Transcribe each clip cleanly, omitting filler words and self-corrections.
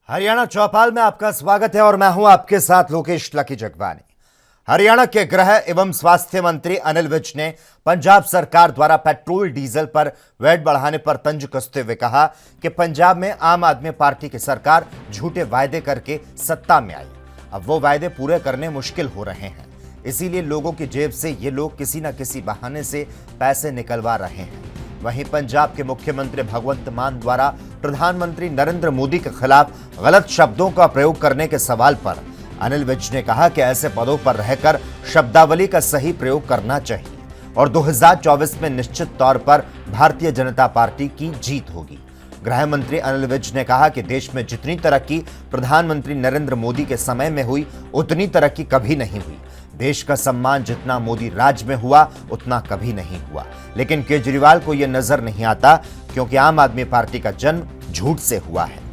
हरियाणा चौपाल में आपका स्वागत है और मैं हूं आपके साथ लोकेश लकी जगवानी। हरियाणा के गृह एवं स्वास्थ्य मंत्री अनिल विज ने पंजाब सरकार द्वारा पेट्रोल डीजल पर वैट बढ़ाने पर तंज कसते हुए कहा कि पंजाब में आम आदमी पार्टी की सरकार झूठे वायदे करके सत्ता में आई। अब वो वायदे पूरे करने मुश्किल हो रहे हैं, इसीलिए लोगों की जेब से ये लोग किसी न किसी बहाने से पैसे निकलवा रहे हैं। वहीं पंजाब के मुख्यमंत्री भगवंत मान द्वारा प्रधानमंत्री नरेंद्र मोदी के खिलाफ गलत शब्दों का प्रयोग करने के सवाल पर अनिल विज ने कहा कि ऐसे पदों पर रहकर शब्दावली का सही प्रयोग करना चाहिए और 2024 में निश्चित तौर पर भारतीय जनता पार्टी की जीत होगी। गृह मंत्री अनिल विज ने कहा कि देश में जितनी तरक्की प्रधानमंत्री नरेंद्र मोदी के समय में हुई उतनी तरक्की कभी नहीं हुई। देश का सम्मान जितना मोदी राज में हुआ उतना कभी नहीं हुआ, लेकिन केजरीवाल को यह नजर नहीं आता क्योंकि आम आदमी पार्टी का जन्म झूठ से हुआ है।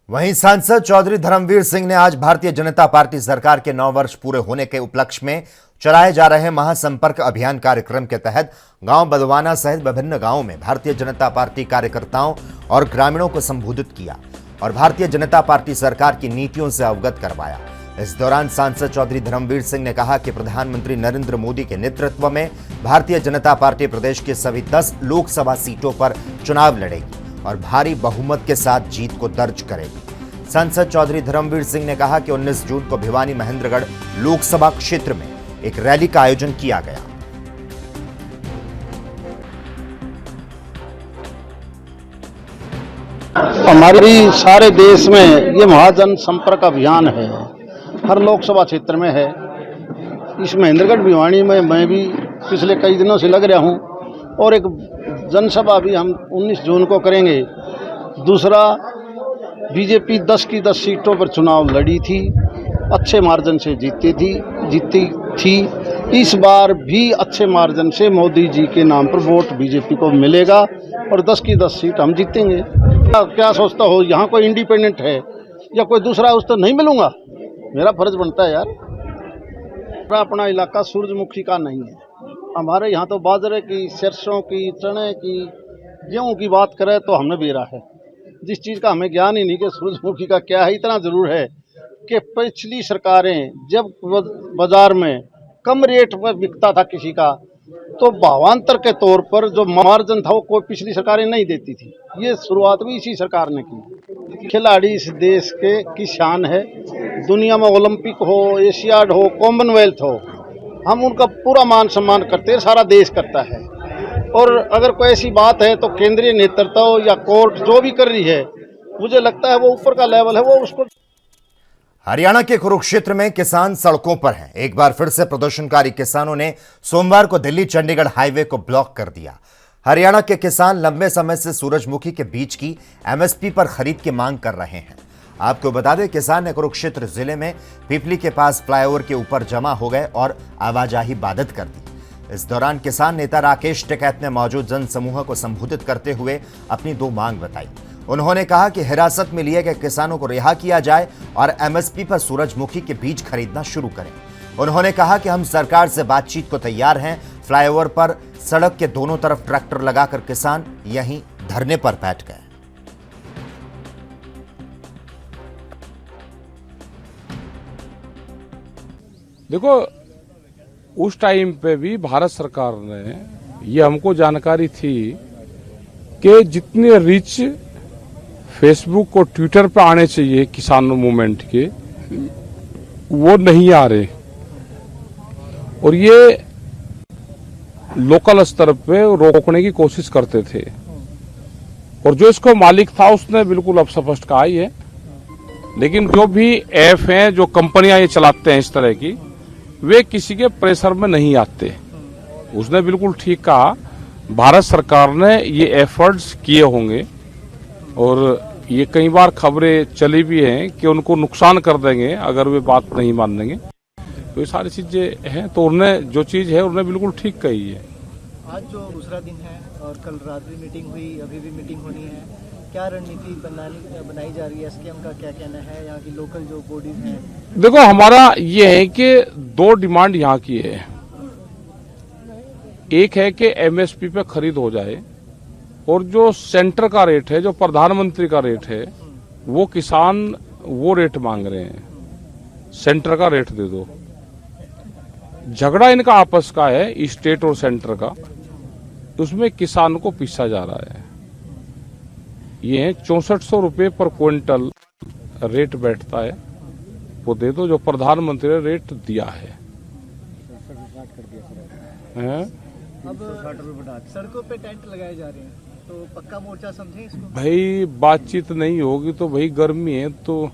वहीं सांसद चौधरी धर्मवीर सिंह ने आज भारतीय जनता पार्टी सरकार के 9 वर्ष पूरे होने के उपलक्ष्य में चलाए जा रहे महासंपर्क अभियान कार्यक्रम के तहत गांव बदवाना सहित विभिन्न गांवों में भारतीय जनता पार्टी कार्यकर्ताओं और ग्रामीणों को संबोधित किया और भारतीय जनता पार्टी सरकार की नीतियों से अवगत करवाया। इस दौरान सांसद चौधरी धर्मवीर सिंह ने कहा कि प्रधानमंत्री नरेंद्र मोदी के नेतृत्व में भारतीय जनता पार्टी प्रदेश के सभी 10 लोकसभा सीटों पर चुनाव लड़ेगी और भारी बहुमत के साथ जीत को दर्ज करेगी। सांसद चौधरी धर्मवीर सिंह ने कहा कि 19 जून को भिवानी महेंद्रगढ़ लोकसभा क्षेत्र में एक रैली का आयोजन किया गया। हमारी सारे देश में ये महाजन संपर्क अभियान है, हर लोकसभा क्षेत्र में है। इस महेंद्रगढ़ भिवानी में मैं भी पिछले कई दिनों से लग रहा हूँ और एक जनसभा भी हम 19 जून को करेंगे। दूसरा, बीजेपी 10 की 10 सीटों पर चुनाव लड़ी थी, अच्छे मार्जिन से जीती थी। इस बार भी अच्छे मार्जिन से मोदी जी के नाम पर वोट बीजेपी को मिलेगा और 10 की 10 सीट हम जीतेंगे। क्या सोचता हो, यहाँ कोई इंडिपेंडेंट है या कोई दूसरा, उस तो नहीं मिलूंगा। मेरा फर्ज बनता है यार। अपना इलाका सूरजमुखी का नहीं है, हमारे यहाँ तो बाजरे की, सरसों की, चने की, गेहूँ की बात करें तो हमें बेरा है। जिस चीज़ का हमें ज्ञान ही नहीं कि सूरजमुखी का क्या है, इतना ज़रूर है कि पिछली सरकारें जब बाजार में कम रेट पर बिकता था किसी का, तो भावांतर के तौर पर जो मार्जिन था वो कोई पिछली सरकारें नहीं देती थी। ये शुरुआत भी इसी सरकार ने की। खिलाड़ी इस देश की शान है। दुनिया में ओलंपिक हो, एशियाड हो, कॉमनवेल्थ हो, हम उनका पूरा मान सम्मान करते हैं, सारा देश करता है। और अगर कोई ऐसी बात है तो केंद्रीय नेतृत्व या कोर्ट जो भी कर रही है, मुझे लगता है वो ऊपर का लेवल है, वो उसको। हरियाणा के कुरुक्षेत्र में किसान सड़कों पर हैं। एक बार फिर से प्रदर्शनकारी किसानों ने सोमवार को दिल्ली चंडीगढ़ हाईवे को ब्लॉक कर दिया। हरियाणा के किसान लंबे समय से सूरजमुखी के बीज की एमएसपी पर खरीद की मांग कर रहे हैं। आपको बता दें, किसान ने कुरुक्षेत्र जिले में पीपली के पास फ्लाईओवर के ऊपर जमा हो गए और आवाजाही बाधित कर दी। इस दौरान किसान नेता राकेश टिकैत ने मौजूद जन समूह को संबोधित करते हुए अपनी 2 मांग बताई। उन्होंने कहा कि हिरासत में लिए गए किसानों को रिहा किया जाए और एमएसपी पर सूरजमुखी के बीज खरीदना शुरू करें। उन्होंने कहा कि हम सरकार से बातचीत को तैयार हैं। फ्लाईओवर पर सड़क के दोनों तरफ ट्रैक्टर लगाकर किसान यहीं धरने पर बैठ गए। देखो, उस टाइम पे भी भारत सरकार ने ये हमको जानकारी थी कि जितने रीच फेसबुक और ट्विटर पे आने चाहिए किसान मूवमेंट के, वो नहीं आ रहे और ये लोकल स्तर पे रोकने की कोशिश करते थे। और जो इसको मालिक था उसने बिल्कुल अब स्पष्ट कहा ही है। लेकिन जो भी ऐप हैं, जो कंपनियां ये चलाते हैं इस तरह की, वे किसी के प्रेशर में नहीं आते। उसने बिल्कुल ठीक कहा, भारत सरकार ने ये एफर्ट्स किए होंगे और ये कई बार खबरें चली भी हैं कि उनको नुकसान कर देंगे अगर वे बात नहीं मान लेंगे। तो ये सारी चीजें हैं, तो उन्होंने जो चीज है उन्होंने बिल्कुल ठीक कही है। आज जो दूसरा दिन है और कल रात भी मीटिंग हुई, अभी भी मीटिंग होनी है, क्या रणनीति बनाई जा रही है? एसकेएम का क्या कहना है? यहाँ की लोकल जो बॉडीज हैं। देखो, हमारा ये है कि 2 डिमांड यहाँ की है। एक है कि एमएसपी पे खरीद हो जाए, और जो सेंटर का रेट है, जो प्रधानमंत्री का रेट है, वो किसान वो रेट मांग रहे हैं। सेंटर का रेट दे दो। झगड़ा इनका आपस का है, स्टेट और सेंटर का, उसमें किसान को पीसा जा रहा है। ये है 6400 रुपये पर क्विंटल रेट बैठता है, वो दे दो जो प्रधानमंत्री ने रेट दिया है। अब सड़कों पे टेंट लगाए जा रहे हैं, तो पक्का मोर्चा समझे इसको? भाई बातचीत नहीं होगी तो भाई गर्मी है, तो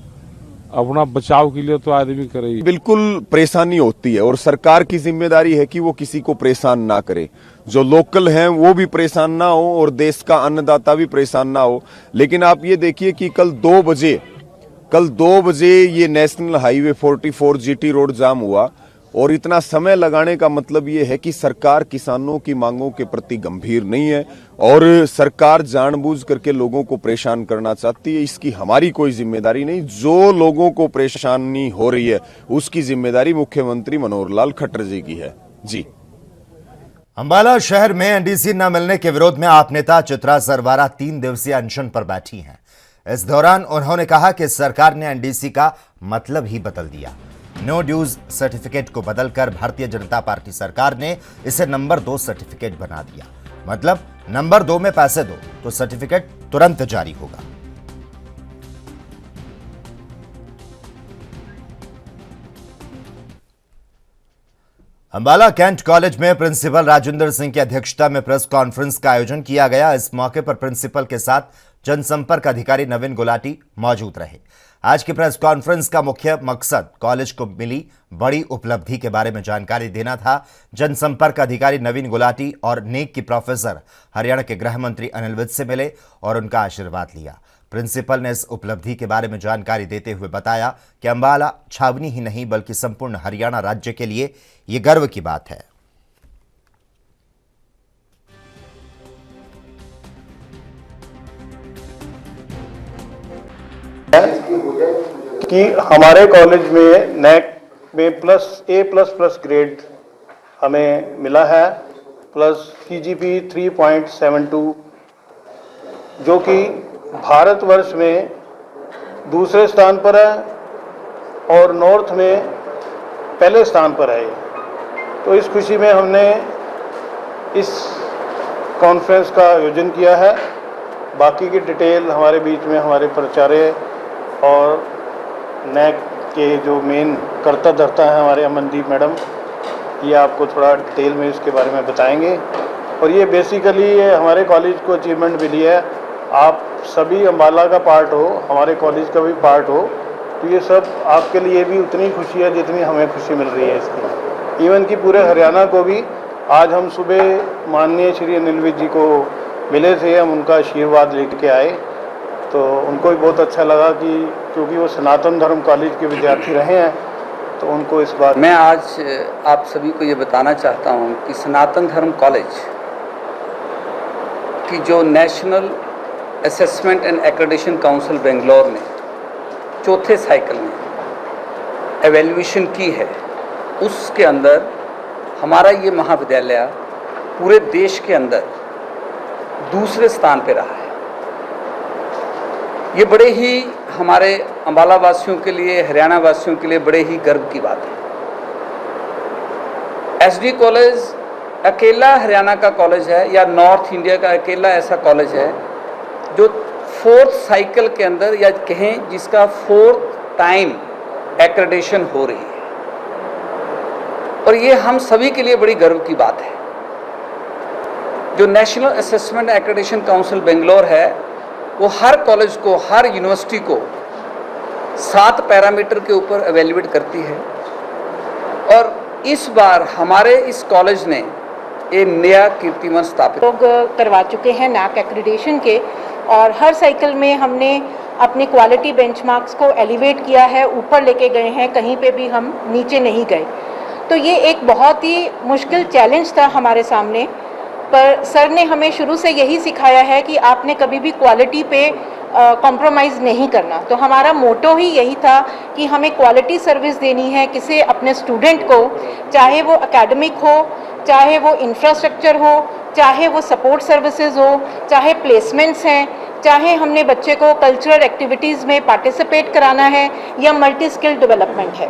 अपना बचाव के लिए तो आदमी करे ही। बिल्कुल परेशानी होती है, और सरकार की जिम्मेदारी है कि वो किसी को परेशान ना करे। जो लोकल हैं वो भी परेशान ना हो और देश का अन्नदाता भी परेशान ना हो। लेकिन आप ये देखिए कि कल 2 बजे ये नेशनल हाईवे 44 जीटी रोड जाम हुआ, और इतना समय लगाने का मतलब ये है कि सरकार किसानों की मांगों के प्रति गंभीर नहीं है, और सरकार जानबूझ करके लोगों को परेशान करना चाहती है। इसकी हमारी कोई जिम्मेदारी नहीं। जो लोगों को परेशानी हो रही है उसकी जिम्मेदारी मुख्यमंत्री मनोहर लाल खट्टर जी की है। जी। अंबाला शहर में एनडीसी न मिलने के विरोध में आप नेता चित्रा सरवारा 3 दिवसीय अनशन पर बैठी हैं। इस दौरान उन्होंने कहा कि सरकार ने एनडीसी का मतलब ही बदल दिया। नो ड्यूज सर्टिफिकेट को बदलकर भारतीय जनता पार्टी सरकार ने इसे नंबर 2 सर्टिफिकेट बना दिया। मतलब नंबर 2 में पैसे दो तो सर्टिफिकेट तुरंत जारी होगा। अंबाला कैंट कॉलेज में प्रिंसिपल राजेंद्र सिंह की अध्यक्षता में प्रेस कॉन्फ्रेंस का आयोजन किया गया। इस मौके पर प्रिंसिपल के साथ जनसंपर्क अधिकारी नवीन गुलाटी मौजूद रहे। आज की प्रेस कॉन्फ्रेंस का मुख्य मकसद कॉलेज को मिली बड़ी उपलब्धि के बारे में जानकारी देना था। जनसंपर्क अधिकारी नवीन गुलाटी और नेक की प्रोफेसर हरियाणा के गृह मंत्री अनिल विज से मिले और उनका आशीर्वाद लिया। प्रिंसिपल ने इस उपलब्धि के बारे में जानकारी देते हुए बताया कि अंबाला छावनी ही नहीं बल्कि संपूर्ण हरियाणा राज्य के लिए ये गर्व की बात है। कि हमारे कॉलेज में नैक में A++ ग्रेड हमें मिला है, प्लस CGP 3.72, जो कि भारतवर्ष में दूसरे स्थान पर है और नॉर्थ में पहले स्थान पर है। तो इस खुशी में हमने इस कॉन्फ्रेंस का आयोजन किया है। बाकी की डिटेल हमारे बीच में हमारे प्राचार्य और नैक के जो मेन कर्ता धर्ता हैं हमारे अमनदीप मैडम, ये आपको थोड़ा डिटेल में इसके बारे में बताएंगे। और ये बेसिकली हमारे कॉलेज को अचीवमेंट मिली है। आप सभी अंबाला का पार्ट हो, हमारे कॉलेज का भी पार्ट हो, तो ये सब आपके लिए भी उतनी खुशी है जितनी हमें खुशी मिल रही है इसकी। इवन कि पूरे हरियाणा को भी आज हम सुबह माननीय श्री अनिल विज जी को मिले थे, हम उनका आशीर्वाद लेके आए, तो उनको भी बहुत अच्छा लगा कि क्योंकि वो सनातन धर्म कॉलेज के विद्यार्थी रहे हैं, तो उनको इस बात। मैं आज आप सभी को ये बताना चाहता हूँ कि सनातन धर्म कॉलेज की जो national assessment and accreditation council Bangalore ने चौथे साइकिल में एवेल्यूएशन की है, उसके अंदर हमारा ये महाविद्यालय पूरे देश के अंदर दूसरे स्थान पे रहा है। ये बड़े ही हमारे अंबाला वासियों के लिए, हरियाणा वासियों के लिए बड़े ही गर्व की बात है। एसडी कॉलेज अकेला हरियाणा का कॉलेज है या नॉर्थ इंडिया का अकेला ऐसा कॉलेज है जो 4th साइकिल के अंदर, या कहें जिसका 4th टाइम एक्रेडिटेशन हो रही है, और ये हम सभी के लिए बड़ी गर्व की बात है। जो national assessment accreditation council Bangalore है, वो हर कॉलेज को, हर यूनिवर्सिटी को 7 पैरामीटर के ऊपर एवेल्युएट करती है, और इस बार हमारे इस कॉलेज ने एक नया कीर्तिमान स्थापित लोग करवा चुके हैं नैक एक्रेडिटेशन के, और हर साइकिल में हमने अपने क्वालिटी बेंचमार्क्स को एलिवेट किया है, ऊपर लेके गए हैं, कहीं पे भी हम नीचे नहीं गए। तो ये एक बहुत ही मुश्किल चैलेंज था हमारे सामने, पर सर ने हमें शुरू से यही सिखाया है कि आपने कभी भी क्वालिटी पे कॉम्प्रोमाइज़ नहीं करना। तो हमारा मोटो ही यही था कि हमें क्वालिटी सर्विस देनी है किसी अपने स्टूडेंट को, चाहे वो एकेडमिक हो, चाहे वो इंफ्रास्ट्रक्चर हो, चाहे वो सपोर्ट सर्विसेज हो, चाहे प्लेसमेंट्स हैं, चाहे हमने बच्चे को कल्चरल एक्टिविटीज़ में पार्टिसिपेट कराना है या मल्टी स्किल डेवलपमेंट है।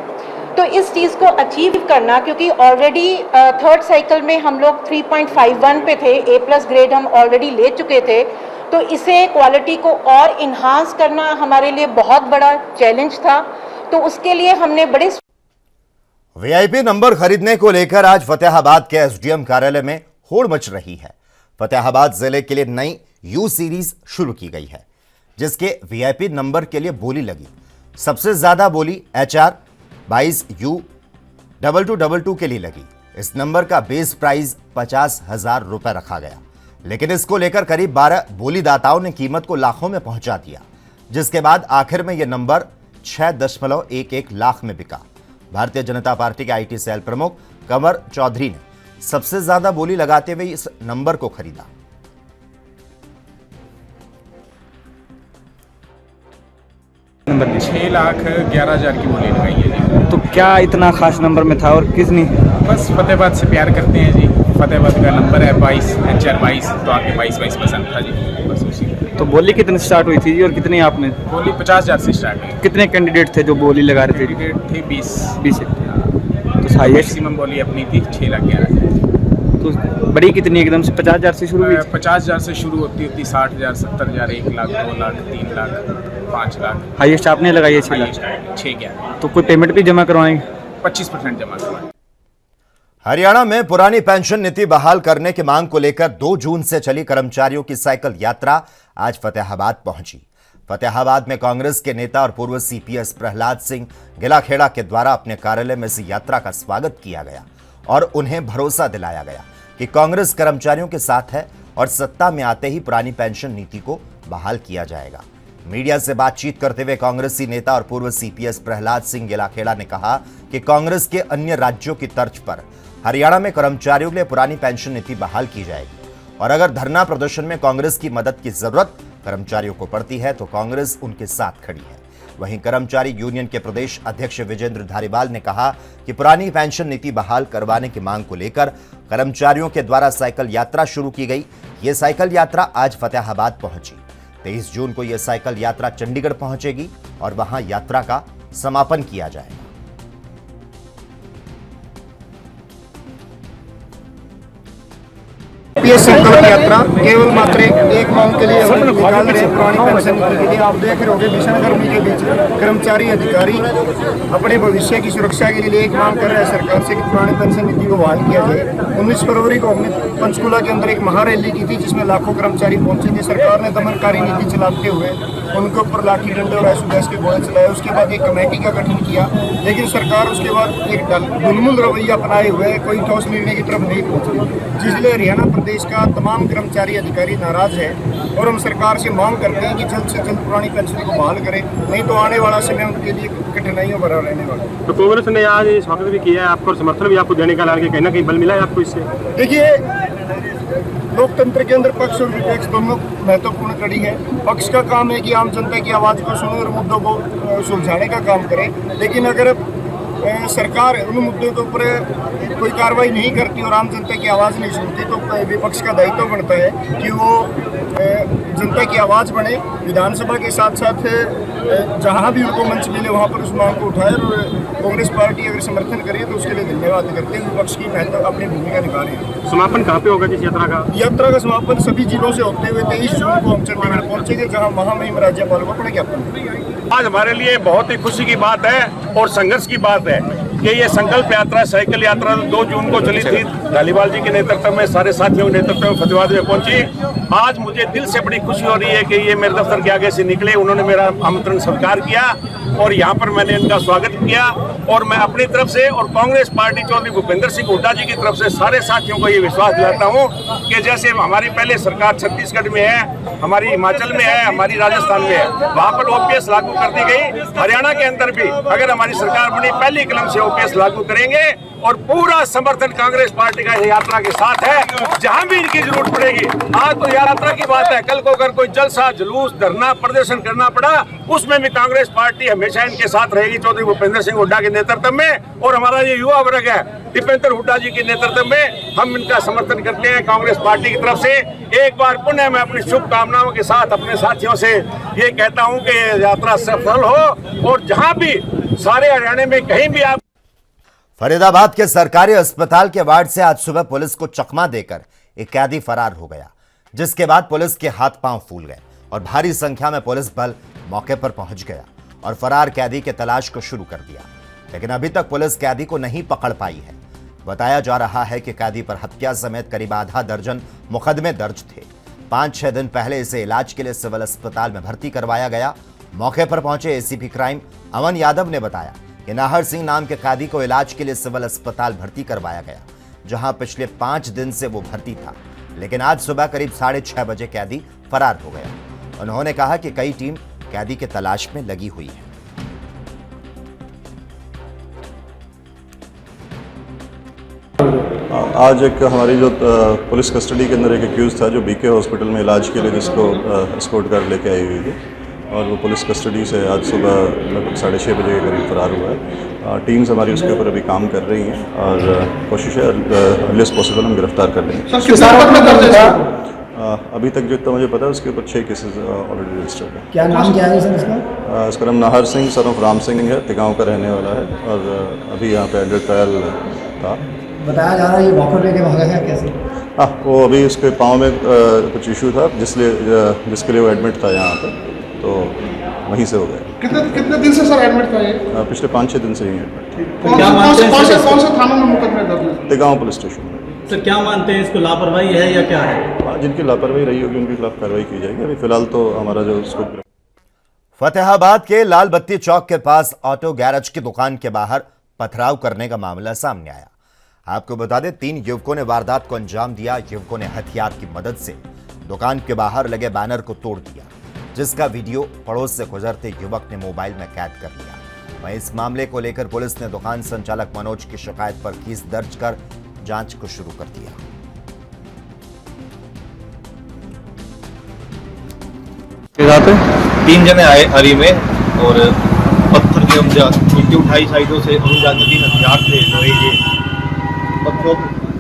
तो इस चीज़ को अचीव करना, क्योंकि ऑलरेडी थर्ड साइकिल में हम लोग 3.51 पे थे, A+ ग्रेड हम ऑलरेडी ले चुके थे, तो इसे क्वालिटी को और इन्हांस करना हमारे लिए बहुत बड़ा चैलेंज था। तो उसके लिए हमने बड़े वीआईपी नंबर खरीदने को लेकर आज फतेहाबाद के एसडीएम कार्यालय में होड़ मच रही है। फतेहाबाद जिले के लिए नई यू सीरीज शुरू की गई है, जिसके वीआईपी नंबर के लिए बोली लगी। सबसे ज्यादा बोली HR 22U2222 के लिए लगी। इस नंबर का बेस प्राइस 50,000 रुपए रखा गया, लेकिन इसको लेकर करीब 12 बोलीदाताओं ने कीमत को लाखों में पहुंचा दिया, जिसके बाद आखिर में यह नंबर 6.11 लाख में बिका। भारतीय जनता पार्टी के IT सेल प्रमुख कंवर चौधरी ने सबसे ज्यादा बोली लगाते हुए इस नंबर को खरीदा। नंबर 6,11,000 की बोली लगाई है जी। तो क्या इतना खास नंबर में था और किसने? बस फतेहाबाद से प्यार करते हैं जी। फतेहाबाद का नंबर है 22 HR 22, तो आपके 22 पसंद था जी, बस उसी। तो बोली कितने से स्टार्ट हुई थी जी और कितनी आपने? बोली 50,000 से स्टार्ट हुई। कितने कैंडिडेट थे जो बोली लगा रहे थे? कैंडिडेट थे 20। तो हाईएस्ट मैक्सिमम बोली अपनी थी 6,11,000। तो बड़ी कितनी एकदम से 50,000 से शुरू हुई? 50,000 से शुरू होती 60,000, 70,000, 1 लाख, 2 लाख, 3 लाख, 5 लाख। हाईएस्ट आपने लगाई है 6 लाख। 6,11,000। तो कोई पेमेंट भी जमा करवाएंगे? 25% जमा करवाएं। हरियाणा में पुरानी पेंशन नीति बहाल करने की मांग को लेकर 2 जून से चली कर्मचारियों की साइकिल यात्रा आज फतेहाबाद पहुंची। फतेहाबाद में कांग्रेस के नेता और पूर्व CPS प्रहलाद सिंह गिलाखेड़ा के द्वारा अपने कार्यालय में इस यात्रा का स्वागत किया गया और उन्हें भरोसा दिलाया गया कि कांग्रेस कर्मचारियों के साथ है और सत्ता में आते ही पुरानी पेंशन नीति को बहाल किया जाएगा। मीडिया से बातचीत करते हुए कांग्रेसी नेता और पूर्व CPS प्रहलाद सिंह गिलाखेड़ा ने कहा कि कांग्रेस के अन्य राज्यों की तर्ज पर हरियाणा में कर्मचारियों के लिए पुरानी पेंशन नीति बहाल की जाएगी और अगर धरना प्रदर्शन में कांग्रेस की मदद की जरूरत कर्मचारियों को पड़ती है तो कांग्रेस उनके साथ खड़ी है। वहीं कर्मचारी यूनियन के प्रदेश अध्यक्ष विजेंद्र धारीवाल ने कहा कि पुरानी पेंशन नीति बहाल करवाने की मांग को लेकर कर्मचारियों के द्वारा साइकिल यात्रा शुरू की गई। ये साइकिल यात्रा आज फतेहाबाद पहुंची। 23 जून को यह साइकिल यात्रा चंडीगढ़ पहुंचेगी और वहां यात्रा का समापन किया जाएगा। ये संकल्प यात्रा केवल मात्र एक मांग के लिए हम निकाल रहे हैं, पुरानी पेंशन नीति के लिए। आप देख रहे होंगे भीषण गर्मी के बीच कर्मचारी अधिकारी अपने भविष्य की सुरक्षा के लिए एक मांग कर रहे हैं सरकार से कि पुरानी पेंशन नीति को बहाल किया जाए। 19 फरवरी को हमने पंचकूला के अंदर एक महारैली की थी जिसमें लाखों कर्मचारी पहुंचे थे। सरकार ने दमनकारी नीति चलाते हुए उनके ऊपर लाठी डंडे और आंसू गैस के गोले चलाए। उसके बाद एक कमेटी का गठन किया, लेकिन सरकार उसके बाद एक दुलमुल रवैया अपनाए हुए कोई ठोस निर्णय की तरफ नहीं पहुंची, जिसलिए हरियाणा प्रदेश का तमाम कर्मचारी अधिकारी नाराज है और हम सरकार से मांग करते हैं कि जल्द से जल्द पुरानी पेंशन को बहाल करें, नहीं तो आने वाला समय उनके लिए कठिनाइयों भरा रहने वाला। तो कांग्रेस ने आज स्वागत भी किया है आपको और समर्थन भी आपको देने का ऐलान किया, कहीं ना कहीं बल मिला है आपको इससे? देखिए, लोकतंत्र के अंदर पक्ष और विपक्ष दोनों महत्वपूर्ण कड़ी है। पक्ष का काम है कि आम जनता की आवाज़ को सुने और मुद्दों को सुलझाने का काम करे, लेकिन अगर सरकार उन मुद्दों के ऊपर कोई कार्रवाई नहीं करती और आम जनता की आवाज़ नहीं सुनती तो विपक्ष का दायित्व बनता है कि वो जनता की आवाज़ बने, विधानसभा के साथ साथ जहाँ भी उनको मंच मिले वहाँ पर उस मांग को उठाए। और कांग्रेस पार्टी अगर समर्थन करे तो उसके लिए धन्यवाद करते हैं। विपक्ष की महत्व अपनी भूमिका निभा रहे हैं। समापन कहाँ पे होगा जिस यात्रा का? यात्रा का समापन सभी जिलों से होते हुए 23 जून को हम चंडीगढ़ पहुंचेंगे, जहाँ महामहिम राज्यपाल को अपना ज्ञापन। आज हमारे लिए बहुत ही खुशी की बात है और संघर्ष की बात है कि ये संकल्प यात्रा, साइकिल यात्रा 2 जून को चली थी। धालीवाल जी के नेतृत्व में, सारे साथियों के नेतृत्व में फतेहाबाद में पहुंची। आज मुझे दिल से बड़ी खुशी हो रही है कि ये मेरे दफ्तर के आगे से निकले, उन्होंने मेरा आमंत्रण स्वीकार किया और यहाँ पर मैंने इनका स्वागत किया। और मैं अपनी तरफ से और कांग्रेस पार्टी चौधरी भूपेंद्र सिंह हुड्डा जी की तरफ से सारे साथियों को ये विश्वास दिलाता हूँ कि जैसे हमारी पहले सरकार छत्तीसगढ़ में है, हमारी हिमाचल में है, हमारी राजस्थान में है, वहाँ पर OPS लागू कर दी गई। हरियाणा के अंदर भी अगर हमारी सरकार बनी, पहली कलम से केस लागू करेंगे और पूरा समर्थन कांग्रेस पार्टी का यात्रा के साथ है। जहां भी इनकी जरूरत पड़ेगी, आज तो यात्रा की बात है, कल को अगर कोई जलसा जुलूस धरना प्रदर्शन करना पड़ा, उसमें भी कांग्रेस पार्टी हमेशा इनके साथ रहेगी। चौधरी भूपेंद्र सिंह हुड्डा के नेतृत्व में और हमारा ये युवा वर्ग है दीपेंद्र हुड्डा जी के नेतृत्व में, हम इनका समर्थन करते हैं कांग्रेस पार्टी की तरफ से। एक बार पुनः मैं अपनी शुभकामनाओं के साथ अपने साथियों से ये कहता हूं कि ये यात्रा सफल हो और जहां भी सारे हरियाणा में कहीं भी आप। फरीदाबाद के सरकारी अस्पताल के वार्ड से आज सुबह पुलिस को चकमा देकर एक कैदी फरार हो गया, जिसके बाद पुलिस के हाथ पांव फूल गए और भारी संख्या में पुलिस बल मौके पर पहुंच गया और फरार कैदी के तलाश को शुरू कर दिया। लेकिन अभी तक पुलिस कैदी को नहीं पकड़ पाई है। बताया जा रहा है कि कैदी पर हत्या समेत करीब आधा दर्जन मुकदमे दर्ज थे। 5-6 दिन पहले इसे इलाज के लिए सिविल अस्पताल में भर्ती करवाया गया। मौके पर पहुंचे एसीपी क्राइम अमन यादव ने बताया कि नाहर सिंह नाम के कैदी को इलाज के लिए सिविल अस्पताल भर्ती करवाया गया, जहां पिछले 5 दिन से वो भर्ती था। लेकिन आज सुबह करीब 6:30 बजे कैदी फरार हो गया। उन्होंने कहा कि कई टीम कैदी के तलाश में लगी हुई है। आज एक हमारी जो पुलिस कस्टडी के अंदर एक एक्यूज था जो बीके हॉस्पिटल में इलाज के लिए जिसको एस्कॉर्ट कर लेके आई हुई थी और वो पुलिस कस्टडी से आज सुबह लगभग 6:30 बजे के करीब फरार हुआ है। टीम्स हमारी उसके ऊपर अभी काम कर रही हैं और कोशिश है अर्लीस्ट पॉसिबल हम गिरफ्तार कर लेंगे। अभी तक जो इतना मुझे पता है उसके ऊपर 6 केसेस ऑलरेडी रजिस्टर्ड है। क्या नाम क्या है सर इसका? इसका नाम नाहर सिंह सन ऑफ राम सिंह है, तिगांव का रहने वाला है और अभी यहाँ पे अंडर ट्रायल था। बताया जा रहा है ये वॉकर लेके भागा है, कैसे? हाँ, वो अभी उसके पाँव में कुछ इशू था जिसके लिए वो एडमिट था यहाँ पर, तो वहीं से हो गया। कितने दिन से सर एडमिट था ये? पिछले 5-6 दिन से ही एडमिट। कौन से थानों में मुकदमे दर्ज है? तिगांव पुलिस स्टेशन में। सर क्या मानते हैं, इसको लापरवाही है या क्या है? हाँ, जिनकी लापरवाही रही होगी उनके खिलाफ कार्रवाई की जाएगी। अभी फिलहाल तो हमारा जो उसको फतेहाबाद के लाल बत्ती चौक के पास ऑटो गैरेज की दुकान के बाहर पथराव करने का मामला सामने आया। आपको बता दें, 3 युवकों ने वारदात को अंजाम दिया। युवकों ने हथियार की मदद से दुकान के बाहर लगे बैनर को तोड़ दिया, जिसका वीडियो पड़ोस से गुजरते युवक ने मोबाइल में कैद कर लिया। वहीं इस मामले को लेकर पुलिस ने दुकान संचालक मनोज की शिकायत पर केस दर्ज कर जांच को शुरू कर दिया। तीन जने आए हरी में और पत्थर के मिट्टी उठाई साइडों से और 3 हथियार थे लोहे के।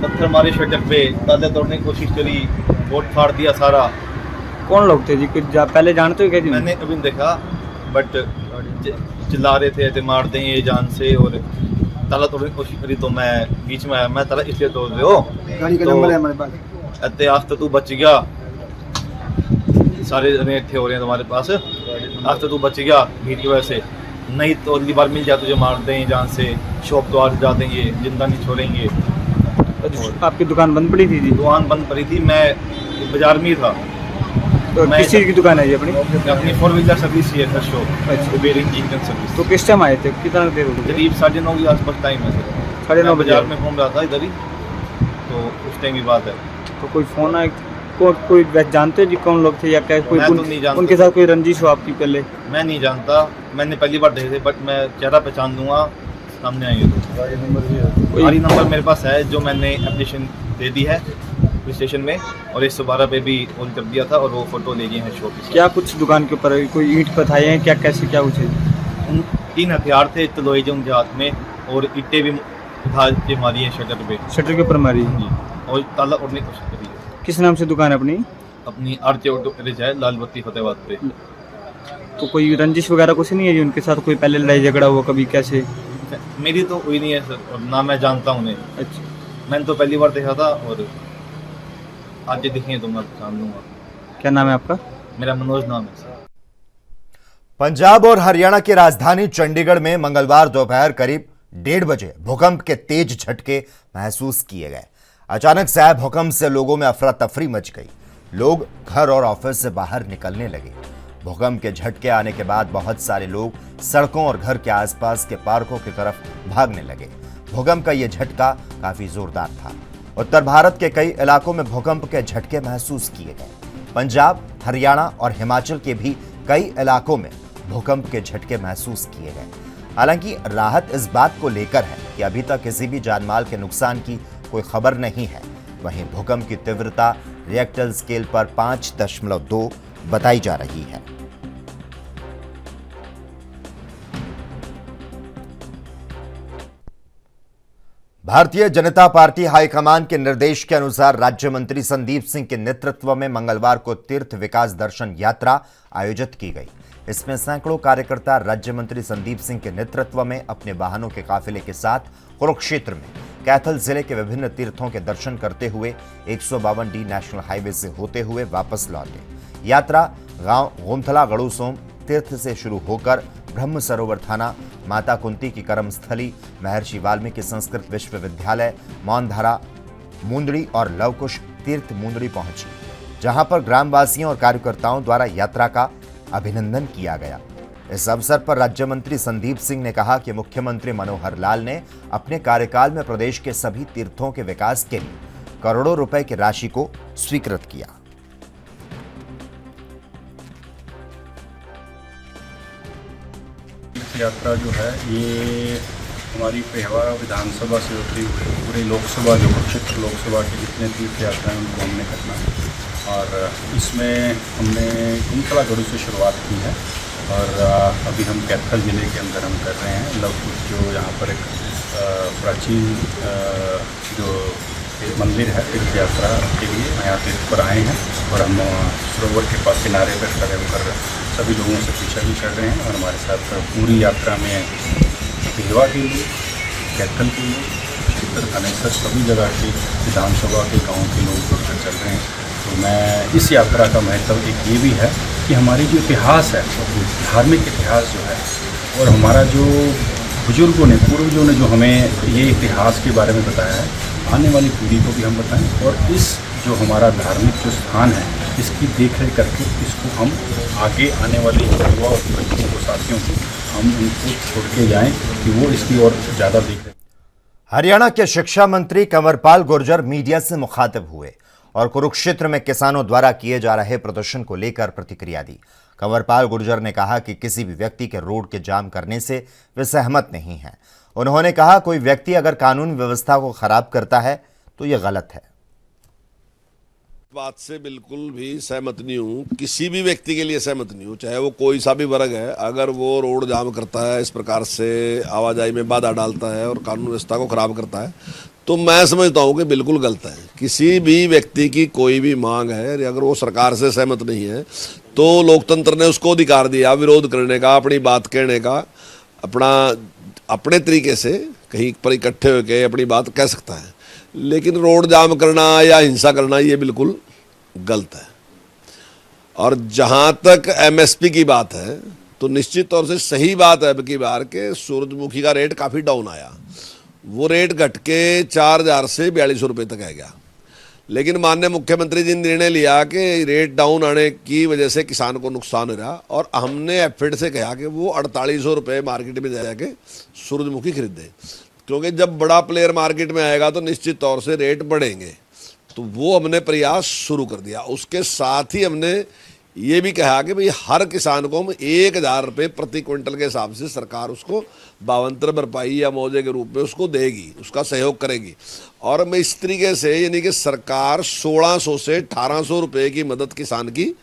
पत्थर मारे शटर पे, ताले तोड़ने की कोशिश करी, बोर्ड फाड़ दिया सारा। कौन लोग थे जी? कुछ पहले जानते हो क्या जी? मैंने अभी देखा बट चिल्ला रहे थे मार दें ये जान से और ताला तोड़ने की कोशिश करी तो मैं बीच में आया। मैं ताला इसलिए तोड़ रहे हो, गाड़ी का नंबर है हमारे पास। आज तो तू बच गया, सारे जने थे हो रहे हैं तुम्हारे पास, आज तो तू बच गया भीड़ की वजह से, नहीं तो अगली बार मिल जाए तुझे मार दें जान से, शॉप द्वार जा देंगे, जिंदा नहीं छोड़ेंगे। आपकी दुकान बंद पड़ी थी जी? दुकान बंद पड़ी थी, मैं बाजार में ही था। तो किस चीज़ की दुकान है ये अपनी? अपनी 4 व्हीलर सर्विस ही है शॉप। अच्छा, बेरिंग इंजन सर्विस। तो किस टाइम आए थे, कितना देर हो गई? करीब 9:30 के आसपास टाइम है सर। 9:30 बजे बाजार में घूम रहा था इधर ही, तो उस टाइम की बात है। तो कोई फोन आया? कोई जानते हो जी कौन लोग थे या क्या? कोई मैं तो नहीं जानता। उनके साथ कोई रंजिश हो आपकी पहले? मैं नहीं जानता, मैंने पहली बार देखे थे बट मैं चेहरा पहचान दूंगा सामने आएंगे तो। गाड़ी नंबर मेरे पास है जो मैंने एप्लीकेशन दे दी है पुलिस स्टेशन में और 112 पे भी ऑन कर दिया था और वो फोटो ले गए हैं शॉप से। क्या कुछ दुकान के ऊपर कोई ईंट पथाए हैं क्या, कैसे क्या कुछ है? 3 हथियार थे, तो लोहे जो उनके हाथ में, और ईंटें भी उठा के मारी है शटर पे। शटर के ऊपर मारी है और ताला उड़ने की कोशिश करी है। किस नाम से दुकान है अपनी? अपनी आरती ऑटो गैरेज है लाल बत्ती फतेहाबाद पे। तो कोई रंजिश वगैरह कुछ नहीं है जी उनके साथ? कोई पहले लड़ाई झगड़ा हुआ कभी, कैसे? मेरी तो हुई नहीं है सर, और ना मैं जानता हूँ उन्हें। अच्छा, मैंने तो पहली बार देखा था और आज दिखेंगे तो मैं पहचान लूँगा। क्या नाम है आपका? मेरा मनोज नाम है सर। पंजाब और हरियाणा की राजधानी चंडीगढ़ में मंगलवार दोपहर करीब 1:30 बजे भूकंप के तेज झटके महसूस किए गए। अचानक से आए भूकंप से लोगों में अफरा तफरी मच गई। लोग घर और ऑफिस से बाहर निकलने लगे। भूकंप के झटके आने के बाद बहुत सारे लोग सड़कों और घर के आसपास के पार्कों की तरफ भागने लगे। भूकंप का यह झटका काफी जोरदार था। उत्तर भारत के कई इलाकों में भूकंप के झटके महसूस किए गए। पंजाब, हरियाणा और हिमाचल के भी कई इलाकों में भूकंप के झटके महसूस किए गए। हालांकि राहत इस बात को लेकर है कि अभी तक किसी भी जानमाल के नुकसान की कोई खबर नहीं है। वहीं भूकंप की तीव्रता रिएक्टर स्केल पर 5.2 बताई जा रही है। भारतीय जनता पार्टी हाईकमान के निर्देश के अनुसार राज्य मंत्री संदीप सिंह के नेतृत्व में मंगलवार को तीर्थ विकास दर्शन यात्रा आयोजित की गई। इसमें सैकड़ों कार्यकर्ता राज्य मंत्री संदीप सिंह के नेतृत्व में अपने वाहनों के काफिले के साथ कुरुक्षेत्र में कैथल जिले के विभिन्न तीर्थों के दर्शन करते हुए 152D नेशनल हाईवे से होते हुए वापस लौटे। यात्रा गांव गोमथला गड़ूसोम तीर्थ से शुरू होकर ब्रह्म सरोवर थाना, माता कुंती की कर्मस्थली, महर्षि वाल्मीकि संस्कृत विश्वविद्यालय, मौनधारा, मुंदड़ी और लवकुश तीर्थ मुंदड़ी पहुंची, जहां पर ग्रामवासियों और कार्यकर्ताओं द्वारा यात्रा का अभिनंदन किया गया। इस अवसर पर राज्य मंत्री संदीप सिंह ने कहा कि मुख्यमंत्री मनोहर लाल ने अपने कार्यकाल में प्रदेश के सभी तीर्थों के विकास के लिए करोड़ों रुपए की राशि को स्वीकृत किया। यात्रा जो है ये हमारी पेहवा विधानसभा से होती हुई पूरी लोकसभा जो कुरुक्षेत्र लोकसभा की जितने तीर्थ यात्राएं उनको हमने करना है और इसमें हमने गोमथला गढ़ू से शुरुआत की है और अभी हम कैथल ज़िले के अंदर हम कर रहे हैं। लवकुश जो यहाँ पर एक प्राचीन जो मंदिर है तीर्थ यात्रा के लिए यहाँ तीर्थ पर आए हैं और हम सरोवर के पास किनारे पर खड़े होकर सभी लोगों से पीछा भी कर रहे हैं और हमारे साथ पूरी यात्रा में भिलवा के लिए, कैथल के लिए, क्षेत्र थानेसर सभी जगह के विधानसभा के गाँव के लोग जुड़कर चल रहे हैं। तो मैं इस यात्रा का महत्व एक ये भी है कि हमारी जो इतिहास है, धार्मिक इतिहास जो है और हमारा जो बुजुर्गों ने, पूर्वजों ने जो हमें ये इतिहास के बारे में बताया है, आने वाली पीढ़ी को भी हम बताएं और इस जो हमारा धार्मिक जो स्थान है इसकी देखरेख करके इसको हम आगे आने वाली युवा और बच्चों को, साथियों को हम उनको छोड़ के जाएं कि वो इसकी और ज़्यादा देखरेख। हरियाणा के शिक्षा मंत्री कंवरपाल गुर्जर मीडिया से मुखातिब हुए और कुरुक्षेत्र में किसानों द्वारा किए जा रहे प्रदर्शन को लेकर प्रतिक्रिया दी। कंवरपाल गुर्जर ने कहा कि किसी भी व्यक्ति के रोड के जाम करने से वे सहमत नहीं हैं। उन्होंने कहा कोई व्यक्ति अगर कानून व्यवस्था को खराब करता है तो यह गलत है। बात से बिल्कुल भी सहमत नहीं हूँ, किसी भी व्यक्ति के लिए सहमत नहीं हूँ, चाहे वो कोई सा भी वर्ग है। अगर वो रोड जाम करता है, इस प्रकार से आवाजाही में बाधा डालता है और कानून व्यवस्था को खराब करता है तो मैं समझता हूँ कि बिल्कुल गलत है। किसी भी व्यक्ति की कोई भी मांग है, अगर वो सरकार से सहमत नहीं है तो लोकतंत्र ने उसको अधिकार दिया विरोध करने का, अपनी बात कहने का, अपने तरीके से कहीं पर इकट्ठे होकर अपनी बात कह सकता है। लेकिन रोड जाम करना या हिंसा करना ये बिल्कुल गलत है। और जहाँ तक एमएसपी की बात है तो निश्चित तौर से सही बात है अब की बार के सूरजमुखी का रेट काफ़ी डाउन आया, वो रेट घट के 4000 से 4200 रुपये तक आ गया। लेकिन माननीय मुख्यमंत्री जी ने निर्णय लिया कि रेट डाउन आने की वजह से किसान को नुकसान हो रहा और हमने एफिड से कहा कि वो 4800 रुपये मार्केट में जाके सूरजमुखी खरीदे, क्योंकि जब बड़ा प्लेयर मार्केट में आएगा तो निश्चित तौर से रेट बढ़ेंगे। तो वो हमने प्रयास शुरू कर दिया। उसके साथ ही हमने ये भी कहा कि भाई हर किसान को हम 1000 रुपये प्रति क्विंटल के हिसाब से सरकार उसको भावांतर भरपाई या मुआवजे के रूप में उसको देगी, उसका सहयोग करेगी। और मैं इस तरीके से यानी कि सरकार 1600 से 1800 रुपये की मदद किसान की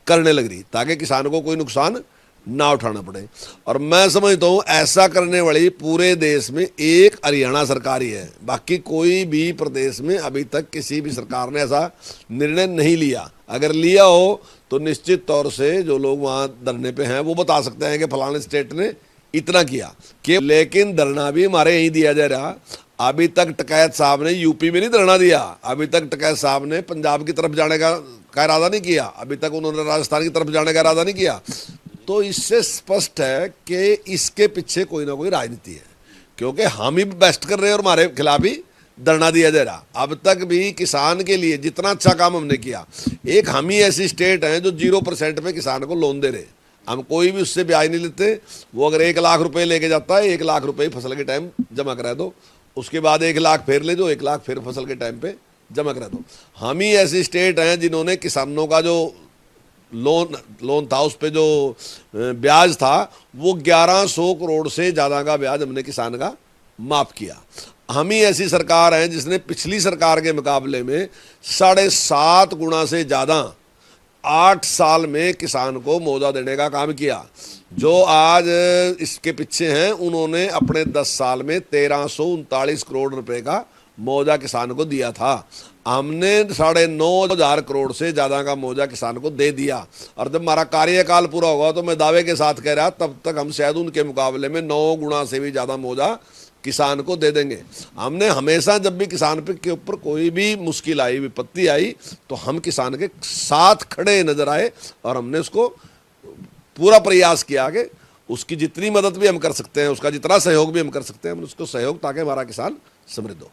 करने लग रही ताकि किसान को कोई नुकसान ना उठाना पड़े। और मैं समझता हूँ ऐसा करने वाली पूरे देश में एक हरियाणा सरकार ही है, बाकी कोई भी प्रदेश में अभी तक किसी भी सरकार ने ऐसा निर्णय नहीं लिया। अगर लिया हो तो निश्चित तौर से जो लोग वहाँ धरने पे हैं वो बता सकते हैं कि फलाने स्टेट ने इतना किया कि, लेकिन धरना भी हमारे यहीं दिया जा रहा। अभी तक टकैत साहब ने यूपी में नहीं धरना दिया, अभी तक टकैत साहब ने पंजाब की तरफ जाने का इरादा नहीं किया, अभी तक उन्होंने राजस्थान की तरफ जाने का इरादा नहीं किया। तो इससे स्पष्ट है कि इसके पीछे कोई ना कोई राजनीति है, क्योंकि हम ही बेस्ट कर रहे हैं और हमारे खिलाफ ही धरना दिया जा रहा। अब तक भी किसान के लिए जितना अच्छा काम हमने किया, एक हम ही ऐसी स्टेट है जो 0% पे किसान को लोन दे रहे, हम कोई भी उससे ब्याज नहीं लेते। वो अगर 1 लाख रुपए लेके जाता है, 1 लाख रुपए फसल के टाइम जमा करा दो, उसके बाद 1 लाख फिर ले दो, 1 लाख फिर फसल के टाइम पे जमा करा दो। हम ही ऐसी स्टेट हैं जिन्होंने किसानों का जो लोन था उस पे जो ब्याज था वो 1100 करोड़ से ज़्यादा का ब्याज हमने किसान का माफ़ किया। हम ही ऐसी सरकार है जिसने पिछली सरकार के मुकाबले में 7.5 गुना से ज़्यादा 8 साल में किसान को मुआवजा देने का काम किया। जो आज इसके पीछे हैं उन्होंने अपने 10 साल में 1339 करोड़ रुपए का मुआवजा किसान को दिया था। हमने 9,500 करोड़ से ज़्यादा का मुआवजा किसान को दे दिया। और जब हमारा कार्यकाल पूरा होगा तो मैं दावे के साथ कह रहा तब तक हम शायद उनके मुकाबले में 9 गुना से भी ज़्यादा मुआवजा किसान को दे देंगे। हमने हमेशा जब भी किसान के ऊपर कोई भी मुश्किल आई, विपत्ति आई, तो हम किसान के साथ खड़े नजर आए और हमने उसको पूरा प्रयास किया कि उसकी जितनी मदद भी हम कर सकते हैं, उसका जितना सहयोग भी हम कर सकते हैं, हम उसको सहयोग ताकि हमारा किसान समृद्ध हो।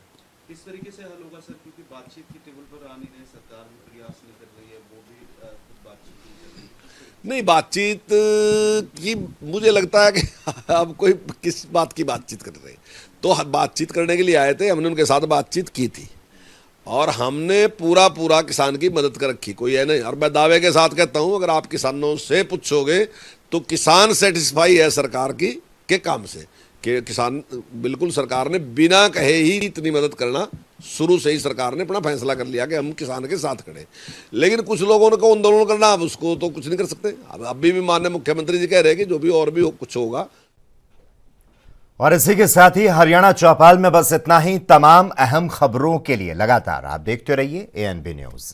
किस तरीके से हल होगा सर, क्योंकि बातचीत की टेबल पर आ नहीं रहे, सरकार भी प्रयास नहीं कर रही है, वो भी खुद बातचीत नहीं, बातचीत की मुझे लगता है कि अब कोई किस बात की बातचीत कर रहे हैं। तो बातचीत करने के लिए आए थे, हमने उनके साथ बातचीत की थी और हमने पूरा किसान की मदद कर रखी, कोई है नहीं। और मैं दावे के साथ कहता हूं, अगर आप किसानों से पूछोगे तो किसान सेटिस्फाई है सरकार के काम से, कि किसान बिल्कुल सरकार ने बिना कहे ही इतनी मदद करना, शुरू से ही सरकार ने अपना फैसला कर लिया कि हम किसान के साथ खड़े। लेकिन कुछ लोगों को आंदोलन करना, अब उसको तो कुछ नहीं कर सकते। अब अभी भी माननीय मुख्यमंत्री जी कह रहे हैं कि जो भी और भी कुछ होगा। और इसी के साथ ही हरियाणा चौपाल में बस इतना ही। तमाम अहम खबरों के लिए लगातार आप देखते रहिए ANB न्यूज़।